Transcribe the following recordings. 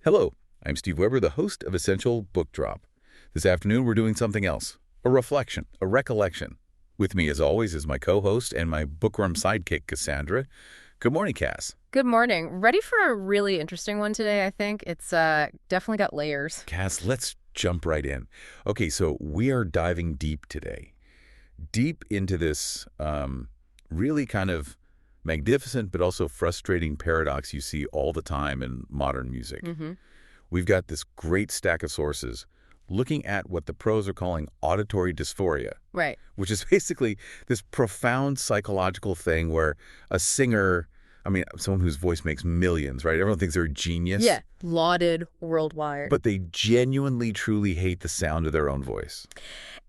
Hello, I'm Steve Weber, the host of Essential Book Drop. This afternoon, we're doing something else, a reflection, a recollection. With me, as always, is my co-host and my bookworm sidekick, Cassandra. Good morning, Cass. Good morning. Ready for a really interesting one today, I think. It's definitely got layers. Cass, let's jump right in. Okay, so we are diving deep today. Deep into this really kind of magnificent but also frustrating paradox you see all the time in modern music. We've got this great stack of sources looking at what the pros are calling auditory dysphoria. Right. Which is basically this profound psychological thing where a singer, someone whose voice makes millions, right? Everyone thinks they're a genius. Yeah. Lauded worldwide. But they genuinely, truly hate the sound of their own voice.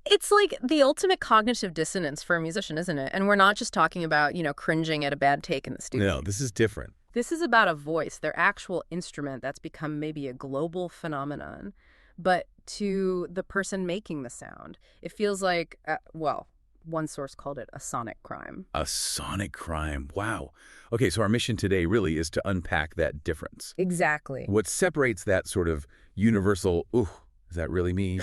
It's like the ultimate cognitive dissonance for a musician, isn't it? And we're not just talking about, cringing at a bad take in the studio. No, this is different. This is about a voice, their actual instrument that's become maybe a global phenomenon. But to the person making the sound, it feels like, one source called it a sonic crime. A sonic crime. Wow. Okay, so our mission today really is to unpack that difference. Exactly. What separates that sort of universal, ooh, is that really me?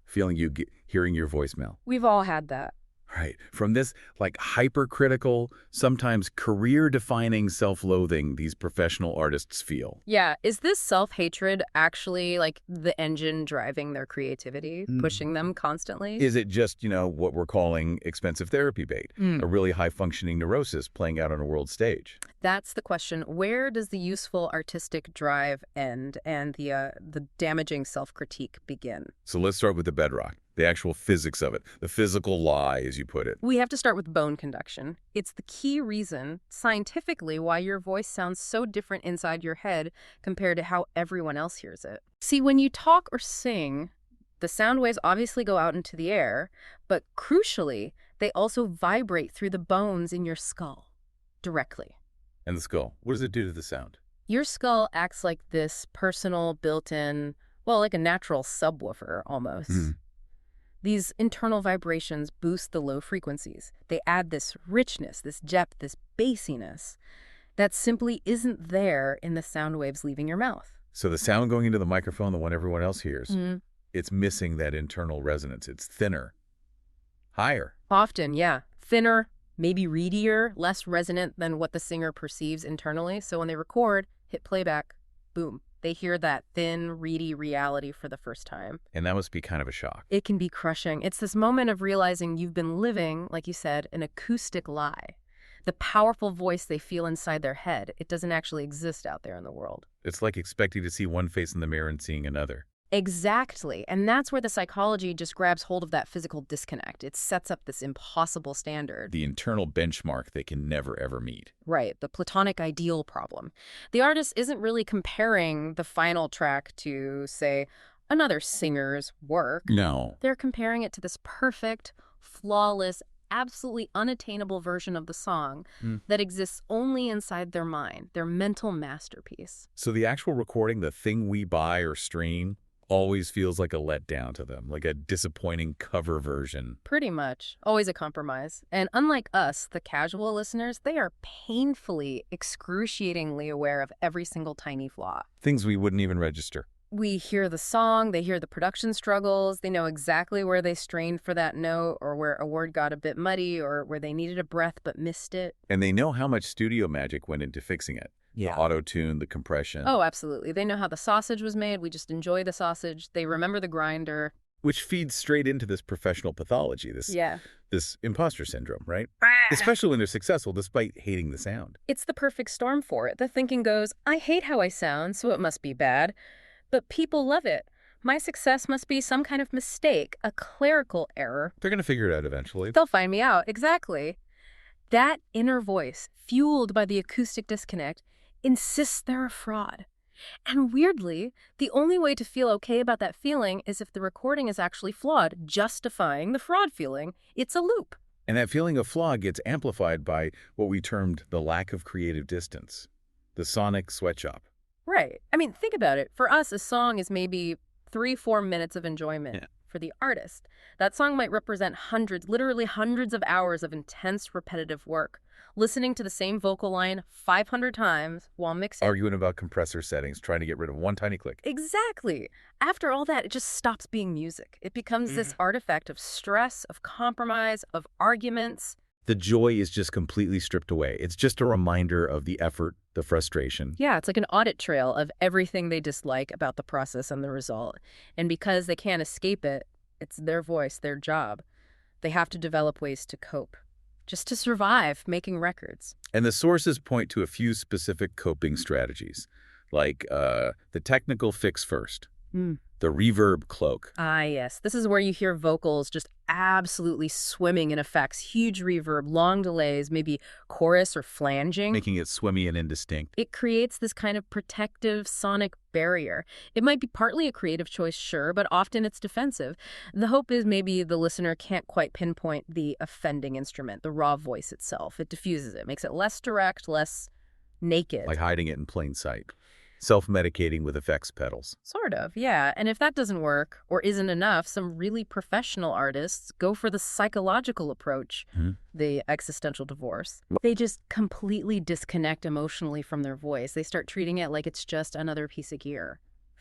Feeling hearing your voicemail. We've all had that. Right. From this hypercritical, sometimes career-defining self-loathing these professional artists feel. Yeah. Is this self-hatred actually the engine driving their creativity, pushing them constantly? Is it just, what we're calling expensive therapy bait, a really high-functioning neurosis playing out on a world stage? That's the question. Where does the useful artistic drive end and the damaging self-critique begin? So let's start with the bedrock. The actual physics of it, the physical lie, as you put it. We have to start with bone conduction. It's the key reason, scientifically, why your voice sounds so different inside your head compared to how everyone else hears it. See, when you talk or sing, the sound waves obviously go out into the air, but crucially, they also vibrate through the bones in your skull, directly. And the skull, what does it do to the sound? Your skull acts like this personal, built-in, like a natural subwoofer, almost. These internal vibrations boost the low frequencies. They add this richness, this depth, this bassiness that simply isn't there in the sound waves leaving your mouth. So the sound going into the microphone, the one everyone else hears, it's missing that internal resonance. It's thinner, higher. Often, yeah. Thinner, maybe reedier, less resonant than what the singer perceives internally. So when they record, hit playback, boom. They hear that thin, reedy reality for the first time. And that must be kind of a shock. It can be crushing. It's this moment of realizing you've been living, like you said, an acoustic lie. The powerful voice they feel inside their head, it doesn't actually exist out there in the world. It's like expecting to see one face in the mirror and seeing another. Exactly. And that's where the psychology just grabs hold of that physical disconnect. It sets up this impossible standard. The internal benchmark they can never, ever meet. Right. The platonic ideal problem. The artist isn't really comparing the final track to, say, another singer's work. No. They're comparing it to this perfect, flawless, absolutely unattainable version of the song that exists only inside their mind, their mental masterpiece. So the actual recording, the thing we buy or stream, always feels like a letdown to them, like a disappointing cover version. Pretty much. Always a compromise. And unlike us, the casual listeners, they are painfully, excruciatingly aware of every single tiny flaw. Things we wouldn't even register. We hear the song, they hear the production struggles, they know exactly where they strained for that note or where a word got a bit muddy or where they needed a breath but missed it. And they know how much studio magic went into fixing it. Yeah. The auto-tune, the compression. Oh, absolutely. They know how the sausage was made. We just enjoy the sausage. They remember the grinder. Which feeds straight into this professional pathology, this imposter syndrome, right? Especially when they're successful despite hating the sound. It's the perfect storm for it. The thinking goes, I hate how I sound, so it must be bad. But people love it. My success must be some kind of mistake, a clerical error. They're going to figure it out eventually. They'll find me out. Exactly. That inner voice, fueled by the acoustic disconnect, insists they're a fraud. And weirdly, the only way to feel okay about that feeling is if the recording is actually flawed, justifying the fraud feeling. It's a loop. And that feeling of flaw gets amplified by what we termed the lack of creative distance, the sonic sweatshop. Right. Think about it. For us, a song is maybe 3-4 minutes of enjoyment. Yeah. For the artist, that song might represent hundreds, literally hundreds of hours of intense repetitive work, listening to the same vocal line 500 times while mixing. Arguing about compressor settings, trying to get rid of one tiny click. Exactly. After all that, it just stops being music. It becomes this artifact of stress, of compromise, of arguments. The joy is just completely stripped away. It's just a reminder of the effort, the frustration. Yeah, it's like an audit trail of everything they dislike about the process and the result. And because they can't escape it, it's their voice, their job. They have to develop ways to cope, just to survive making records. And the sources point to a few specific coping strategies, like the technical fix first, the reverb cloak. Ah, yes. This is where you hear vocals just absolutely swimming in effects, huge reverb, long delays, maybe chorus or flanging. Making it swimmy and indistinct. It creates this kind of protective sonic barrier. It might be partly a creative choice, sure, but often it's defensive. The hope is maybe the listener can't quite pinpoint the offending instrument, the raw voice itself. It diffuses it, makes it less direct, less naked. Like hiding it in plain sight. Self-medicating with effects pedals. Sort of, yeah. And if that doesn't work or isn't enough, some really professional artists go for the psychological approach, the existential divorce. They just completely disconnect emotionally from their voice. They start treating it like it's just another piece of gear.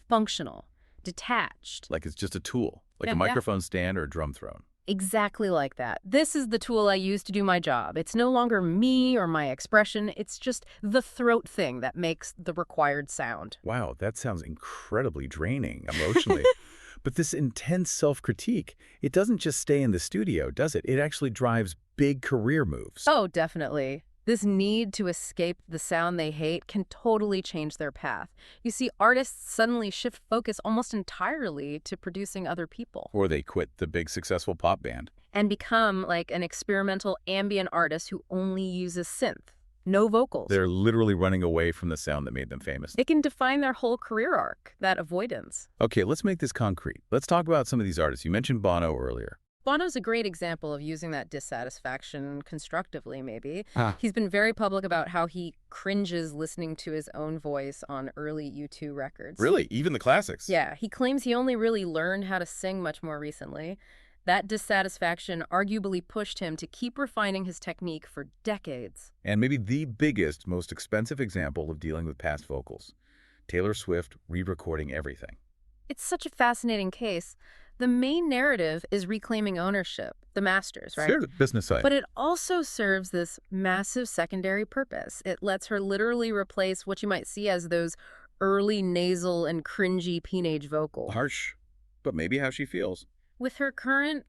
Functional, detached. Like it's just a tool, like Yeah, a microphone stand or a drum throne. Exactly like that. This is the tool I use to do my job. It's no longer me or my expression. It's just the throat thing that makes the required sound. Wow, that sounds incredibly draining emotionally. But this intense self-critique, it doesn't just stay in the studio, does it? It actually drives big career moves. Oh, definitely. This need to escape the sound they hate can totally change their path. You see, artists suddenly shift focus almost entirely to producing other people. Or they quit the big successful pop band. And become like an experimental ambient artist who only uses synth. No vocals. They're literally running away from the sound that made them famous. It can define their whole career arc, that avoidance. Okay, let's make this concrete. Let's talk about some of these artists. You mentioned Bono earlier. Bono's a great example of using that dissatisfaction constructively, maybe. Ah. He's been very public about how he cringes listening to his own voice on early U2 records. Really? Even the classics? Yeah, he claims he only really learned how to sing much more recently. That dissatisfaction arguably pushed him to keep refining his technique for decades. And maybe the biggest, most expensive example of dealing with past vocals. Taylor Swift re-recording everything. It's such a fascinating case. The main narrative is reclaiming ownership, the masters, right? Sure, the business side. But it also serves this massive secondary purpose. It lets her literally replace what you might see as those early nasal and cringy teenage vocals. Harsh, but maybe how she feels. With her current,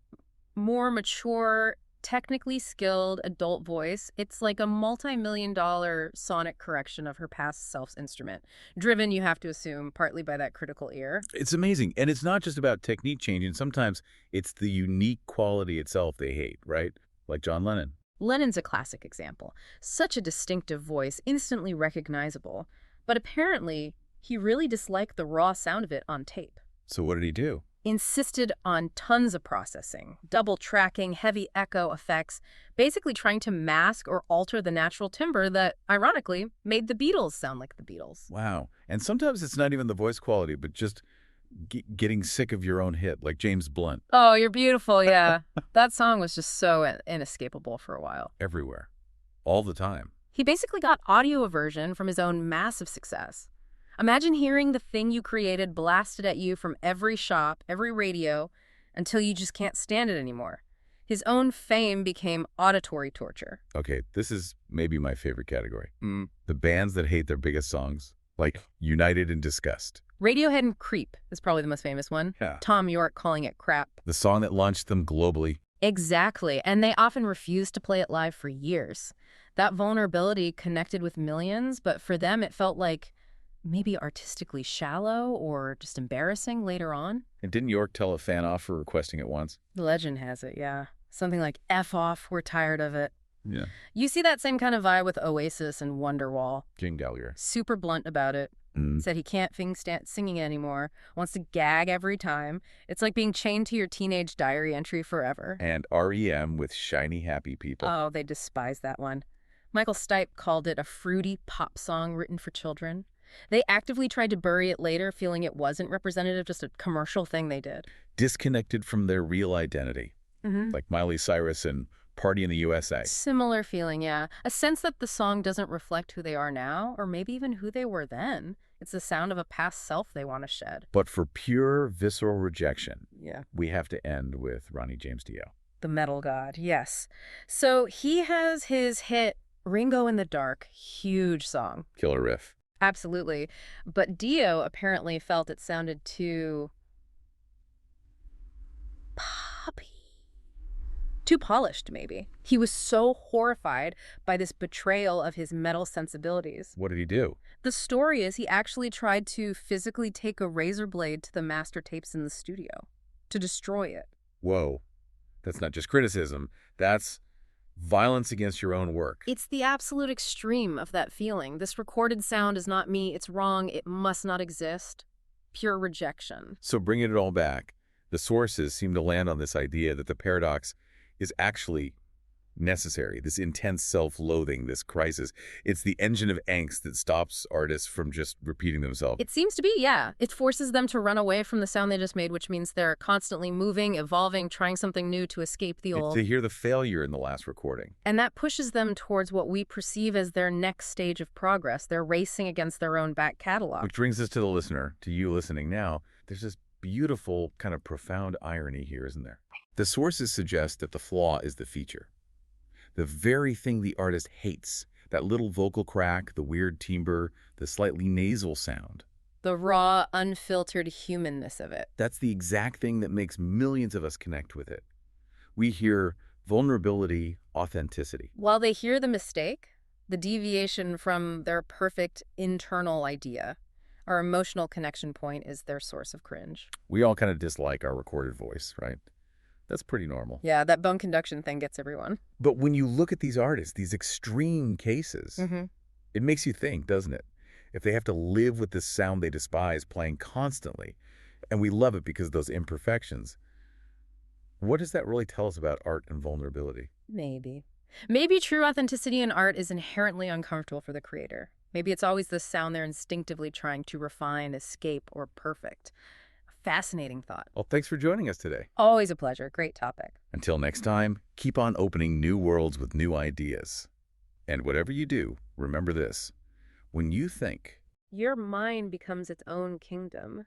more mature, technically skilled adult voice, it's like a multi-million-dollar sonic correction of her past self's instrument. Driven, you have to assume, partly by that critical ear. It's amazing. And it's not just about technique changing. Sometimes it's the unique quality itself they hate, right? Like John Lennon. Lennon's a classic example. Such a distinctive voice, instantly recognizable. But apparently, he really disliked the raw sound of it on tape. So what did he do? Insisted on tons of processing, double tracking, heavy echo effects, basically trying to mask or alter the natural timbre that, ironically, made the Beatles sound like the Beatles. Wow. And sometimes it's not even the voice quality, but just getting sick of your own hit, like James Blunt. Oh, you're beautiful, yeah. That song was just so inescapable for a while. Everywhere. All the time. He basically got audio aversion from his own massive success. Imagine hearing the thing you created blasted at you from every shop, every radio, until you just can't stand it anymore. His own fame became auditory torture. Okay, this is maybe my favorite category. The bands that hate their biggest songs, like United in Disgust. Radiohead and Creep is probably the most famous one. Yeah. Tom York calling it crap. The song that launched them globally. Exactly, and they often refused to play it live for years. That vulnerability connected with millions, but for them it felt like maybe artistically shallow or just embarrassing later on. And didn't York tell a fan off for requesting it once? The legend has it, yeah. Something like, F off, we're tired of it. Yeah. You see that same kind of vibe with Oasis and Wonderwall. Gene Gallagher. Super blunt about it. Said he can't stand singing anymore, wants to gag every time. It's like being chained to your teenage diary entry forever. And REM with Shiny Happy People. Oh, they despise that one. Michael Stipe called it a fruity pop song written for children. They actively tried to bury it later, feeling it wasn't representative, just a commercial thing they did. Disconnected from their real identity. Like Miley Cyrus and Party in the USA. Similar feeling, yeah. A sense that the song doesn't reflect who they are now, or maybe even who they were then. It's the sound of a past self they want to shed. But for pure visceral rejection, Yeah. we have to end with Ronnie James Dio. The metal god, yes. So he has his hit Ringo in the Dark, huge song. Killer riff. Absolutely. But Dio apparently felt it sounded too poppy. Too polished, maybe. He was so horrified by this betrayal of his metal sensibilities. What did he do? The story is he actually tried to physically take a razor blade to the master tapes in the studio to destroy it. Whoa. That's not just criticism. That's violence against your own work. It's the absolute extreme of that feeling. This recorded sound is not me. It's wrong. It must not exist. Pure rejection. So bringing it all back, the sources seem to land on this idea that the paradox is actually necessary, this intense self-loathing, this crisis. It's the engine of angst that stops artists from just repeating themselves. It seems to be, yeah. It forces them to run away from the sound they just made, which means they're constantly moving, evolving, trying something new to escape the old. To hear the failure in the last recording. And that pushes them towards what we perceive as their next stage of progress. They're racing against their own back catalog. Which brings us to the listener, to you listening now. There's this beautiful, kind of profound irony here, isn't there? The sources suggest that the flaw is the feature. The very thing the artist hates, that little vocal crack, the weird timbre, the slightly nasal sound. The raw, unfiltered humanness of it. That's the exact thing that makes millions of us connect with it. We hear vulnerability, authenticity. While they hear the mistake, the deviation from their perfect internal idea, our emotional connection point is their source of cringe. We all kind of dislike our recorded voice, right? That's pretty normal. Yeah, that bone conduction thing gets everyone. But when you look at these artists, these extreme cases, it makes you think, doesn't it? If they have to live with this sound they despise playing constantly, and we love it because of those imperfections, what does that really tell us about art and vulnerability? Maybe. Maybe true authenticity in art is inherently uncomfortable for the creator. Maybe it's always the sound they're instinctively trying to refine, escape, or perfect. Fascinating thought. Well, thanks for joining us today. Always a pleasure. Great topic. Until next time, keep on opening new worlds with new ideas. And whatever you do, remember this. When you think, Your mind becomes its own kingdom.